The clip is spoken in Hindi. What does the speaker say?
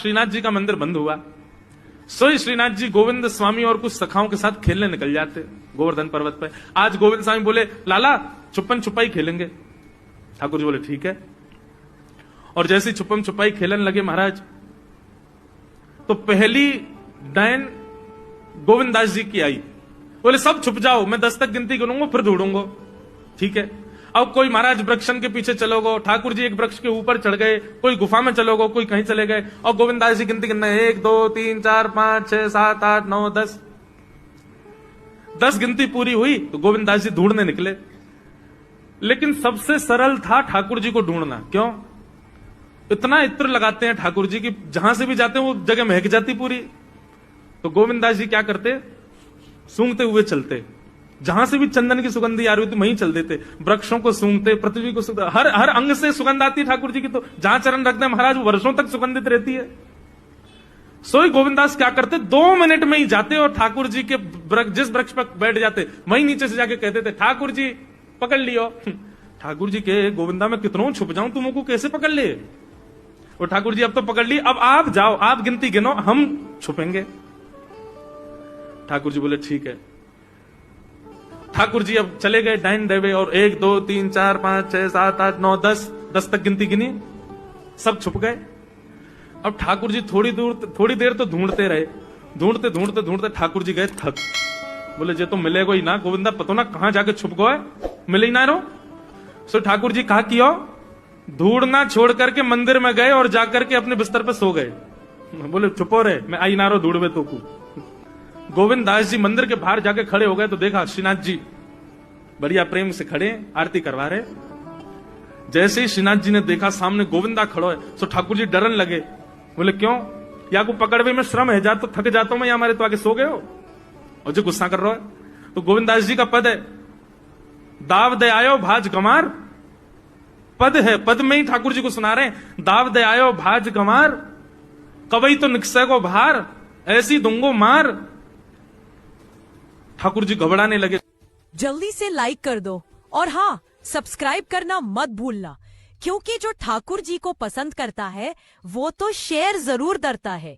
श्रीनाथ जी का मंदिर बंद हुआ। सोई श्रीनाथ जी गोविंद स्वामी और कुछ सखाओं के साथ खेलने निकल जाते गोवर्धन पर्वत पे। आज गोविंद स्वामी बोले लाला छुपन छुपाई खेलेंगे। ठाकुर जी बोले ठीक है। और जैसे छुपन छुपाई खेलने लगे महाराज, तो पहली डायन गोविंद दास जी की आई। बोले सब छुप जाओ, मैं 10 तक गिनती करूंगा फिर ढूंढूंगा। ठीक है। अब कोई महाराज वृक्षन के पीछे चलो गो, ठाकुर जी एक वृक्ष के ऊपर चढ़ गए, कोई गुफा में चलो गो, कोई कहीं चले गए, और गोविंद दास जी गिनती करना है 1 2 3 4 5 6 7 8 9 10। 10 गिनती पूरी हुई तो गोविंद दास जी ढूंढने निकले। लेकिन सबसे सरल था ठाकुर जी को ढूंढना। क्यों? इतना इत्र लगाते हैं ठाकुर जी की जहां से भी जाते हैं वो जगह महक जाती पूरी। तो गोविंद दास जी क्या करते, सूंघते हुए चलते, जहां से भी चंदन की सुगंधी आ रही होती वहीं चल देते, वृक्षों को सूंघते, पृथ्वी को सूंघते, हर अंग से सुगंध आती है ठाकुर जी की। तो जहां चरण रखते हैं महाराज वो वर्षों तक सुगंधित रहती है। सोई गोविंदास क्या करते, 2 मिनट में ही जाते और ठाकुर जी के जिस वृक्ष पर बैठ जाते वहीं नीचे से जाके कहते थे ठाकुर जी पकड़ लियो। ठाकुर जी के गोविंदा में कितनों छुप जाऊं तुमको कैसे पकड़ ले। और ठाकुर जी अब तो पकड़ ली, अब आप जाओ, आप गिनती गिनो, हम छुपेंगे। ठाकुर जी बोले ठीक है। ठाकुर जी अब चले गए डाइन देवे और 1 2 3 4 5 6 7 8 9 10 तक गिनती गिनी, सब छुप गए। अब ठाकुर जी थोड़ी देर तो ढूंढते रहे, ढूंढते ढूंढते ढूंढते ठाकुर जी गए थक। बोले जे तो मिलेगा ही ना गोविंदा, पतो ना कहां जाके छुप गए, मिले ही ना रो। सो ठाकुर जी कहा कियो, ढूंढना छोड़ करके मंदिर में गए और जाकर के अपने बिस्तर पे सो गए। बोले चुपो रहे, मैं आई ना रो ढूंढवे तो को। गोविंद दास जी मंदिर के बाहर जाके खड़े हो गए तो देखा श्रीनाथ जी बढ़िया प्रेम से खड़े आरती करवा रहे। जैसे ही श्रीनाथ जी ने देखा सामने गोविंदा खड़ो है तो ठाकुर जी डरन लगे। बोले क्यों, या को पकड़वे में श्रम है, जा तो थक जाता हूं मैं, या हमारे तो आगे सो गए हो और जो गुस्सा कर रहा है। तो गोविंद दास जी का पद है दाव दे आयो भाज गमार, पद है, पद में ही ठाकुर जी को सुना रहे हैं दाव दे आयो भाज गमार, कवई तो निकसे को भार, ऐसी दूंगो मार। ठाकुर जी घबराने लगे। जल्दी से लाइक कर दो और हाँ सब्सक्राइब करना मत भूलना, क्योंकि जो ठाकुर जी को पसंद करता है वो तो शेयर जरूर करता है।